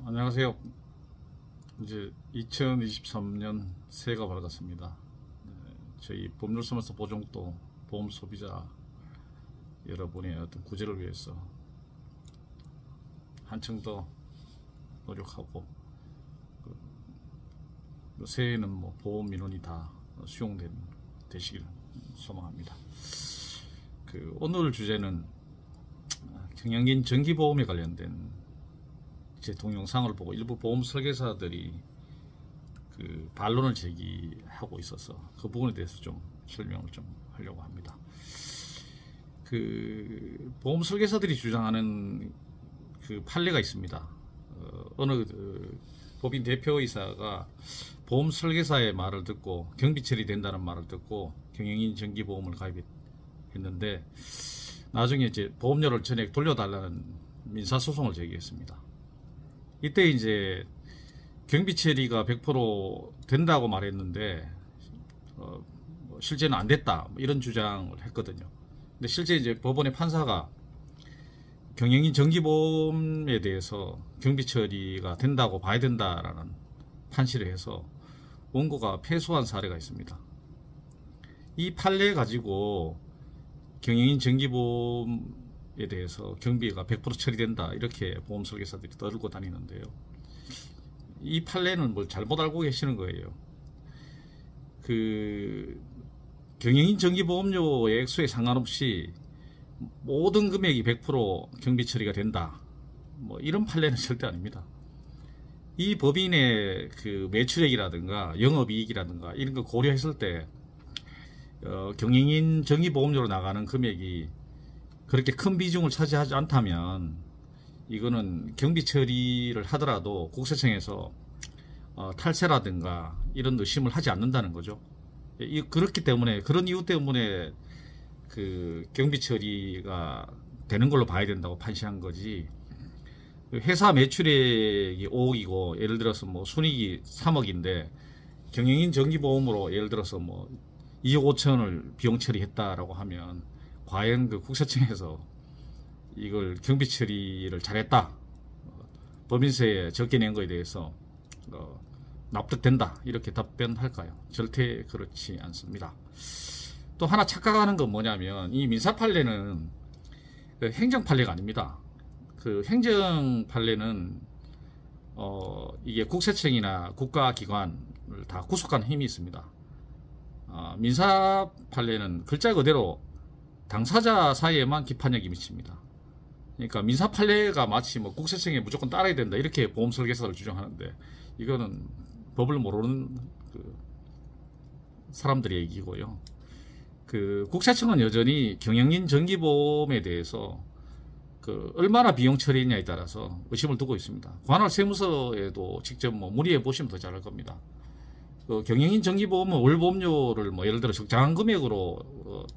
안녕하세요. 이제 2023년 새해가 밝았습니다. 저희 법률서면서 보정도 보험 소비자 여러분의 어떤 구제를 위해서 한층 더 노력하고, 새해에는 보험 민원이 다 되시길 소망합니다. 오늘 주제는 경영진 정기보험에 관련된 제 동영상을 보고 일부 보험 설계사들이 반론을 제기하고 있어서 그 부분에 대해서 좀 설명을 좀 하려고 합니다. 보험 설계사들이 주장하는 판례가 있습니다. 어느 법인 대표이사가 보험 설계사의 말을 듣고 경비 처리된다는 말을 듣고 경영진 정기보험을 가입했는데, 나중에 이제 보험료를 전액 돌려달라는 민사소송을 제기했습니다. 이때 이제 경비 처리가 100% 된다고 말했는데 실제는 안 됐다, 이런 주장을 했거든요. 근데 실제 이제 법원의 판사가 경영진 정기보험에 대해서 경비 처리가 된다고 봐야 된다라는 판시를 해서 원고가 패소한 사례가 있습니다. 이 판례 가지고 경영진 정기보험에 대해서 경비가 100% 처리된다, 이렇게 보험 설계사들이 떠들고 다니는데요. 이 판례는 뭘 잘못 알고 계시는 거예요. 경영진 정기보험료의 액수에 상관없이 모든 금액이 100% 경비 처리가 된다, 이런 판례는 절대 아닙니다. 이 법인의 매출액이라든가 영업이익이라든가 이런 거 고려했을 때 경영진 정기보험료로 나가는 금액이 그렇게 큰 비중을 차지하지 않다면 이거는 경비 처리를 하더라도 국세청에서 탈세라든가 이런 의심을 하지 않는다는 거죠. 그렇기 때문에, 그런 이유 때문에 경비 처리가 되는 걸로 봐야 된다고 판시한 거지, 회사 매출액이 5억이고 예를 들어서 순이익이 3억인데 경영진 정기보험으로 예를 들어서 2억 5천을 비용 처리했다라고 하면 과연 국세청에서 이걸 경비 처리를 잘했다, 법인세에 적게 낸 거에 대해서 납득된다, 이렇게 답변할까요? 절대 그렇지 않습니다. 또 하나 착각하는 건 뭐냐면, 이 민사 판례는 행정 판례가 아닙니다. 행정 판례는 이게 국세청이나 국가기관을 다 구속하는 힘이 있습니다. 민사 판례는 글자 그대로 당사자 사이에만 기판력이 미칩니다. 그러니까 민사 판례가 마치 국세청에 무조건 따라야 된다, 이렇게 보험 설계사를 주장하는데, 이거는 법을 모르는 사람들의 얘기고요. 국세청은 여전히 경영진 정기보험에 대해서 얼마나 비용 처리했냐에 따라서 의심을 두고 있습니다. 관할 세무서에도 직접 문의해 보시면 더 잘할 겁니다. 경영진 정기보험은 월 보험료를 예를 들어 적정한 금액으로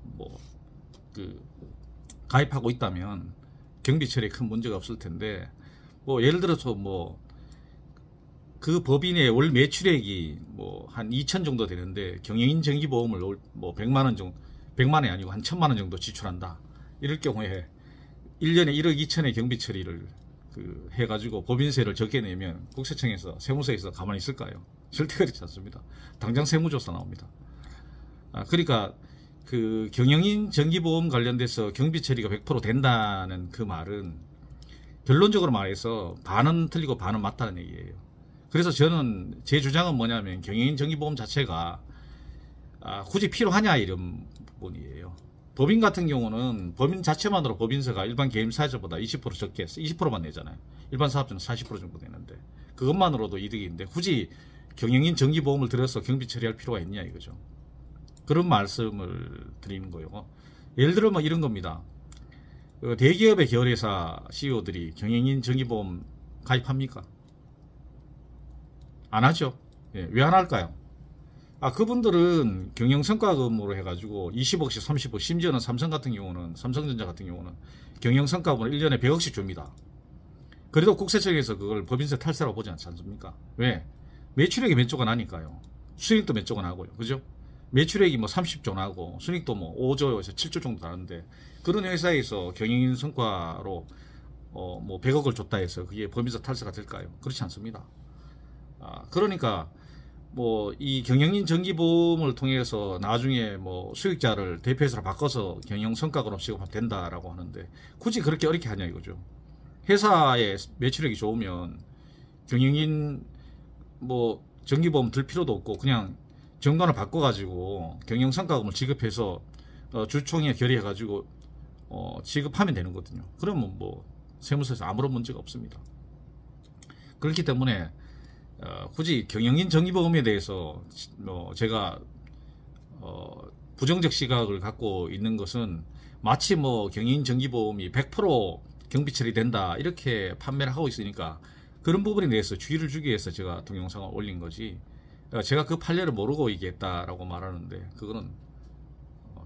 가입하고 있다면 경비 처리에 큰 문제가 없을 텐데, 예를 들어서 그 법인의 월 매출액이 한 2천 정도 되는데 경영진 정기보험을 100만원 정도, 100만원이 아니고 한 1000만원 정도 지출한다, 이럴 경우에 1년에 1억 2천의 경비 처리를 해가지고 법인세를 적게 내면 국세청에서, 세무서에서 가만히 있을까요? 절대 그렇지 않습니다. 당장 세무조사 나옵니다. 그러니까 경영진 정기보험 관련돼서 경비 처리가 100% 된다는 그 말은 결론적으로 말해서 반은 틀리고 반은 맞다는 얘기예요. 그래서 제 주장은 뭐냐면, 경영진 정기보험 자체가 굳이 필요하냐, 이런 부분이에요. 법인 같은 경우는 법인 자체만으로 법인세가 일반 개인사업자보다 20% 적게 20%만 내잖아요. 일반 사업자는 40% 정도 내는데 그것만으로도 이득인데 굳이 경영진 정기보험을 들여서 경비 처리할 필요가 있냐, 이거죠. 그런 말씀을 드리는 거예요. 예를 들어 이런 겁니다. 대기업의 계열회사 CEO들이 경영진 정기보험 가입합니까? 안 하죠. 왜 안 할까요? 그분들은 경영성과금으로 해가지고 20억씩 30억, 심지어는 삼성전자 같은 경우는 경영성과금을 1년에 100억씩 줍니다. 그래도 국세청에서 그걸 법인세 탈세라고 보지 않지 않습니까? 왜? 매출액이 몇 조가 나니까요. 수익도 몇 조가 나고요. 그죠? 매출액이 30조 나고 수익도 5조에서 7조 정도 나는데, 그런 회사에서 경영인 성과로 뭐 100억을 줬다 해서 그게 법인세 탈세가 될까요? 그렇지 않습니다. 그러니까 뭐 이 경영인 정기보험을 통해서 나중에 뭐 수익자를 대표회사로 바꿔서 경영 성과급으로 지급하면 된다라고 하는데 굳이 그렇게 어렵게 하냐 이거죠. 회사의 매출액이 좋으면 경영인 뭐 정기보험 들 필요도 없고 그냥 정관을 바꿔가지고 경영 성과급을 지급해서 주총회 결의해가지고 지급하면 되는 거거든요. 그러면 뭐 세무서에서 아무런 문제가 없습니다. 그렇기 때문에 굳이 경영인 정기보험에 대해서 제가 부정적 시각을 갖고 있는 것은 마치 뭐 경영인 정기보험이 100% 경비 처리된다 이렇게 판매를 하고 있으니까 그런 부분에 대해서 주의를 주기 위해서 제가 동영상을 올린 거지, 제가 그 판례를 모르고 얘기했다라고 말하는데 그거는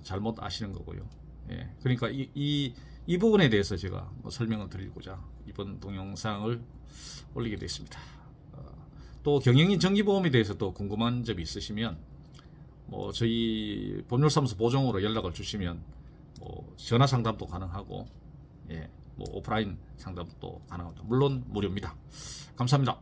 잘못 아시는 거고요. 예, 그러니까 이 부분에 대해서 제가 설명을 드리고자 이번 동영상을 올리게 됐습니다. 또 경영인 정기보험에 대해서 또 궁금한 점이 있으시면 뭐 저희 법률사무소 보정으로 연락을 주시면 뭐 전화 상담도 가능하고, 예, 뭐 오프라인 상담도 가능합니다. 물론 무료입니다. 감사합니다.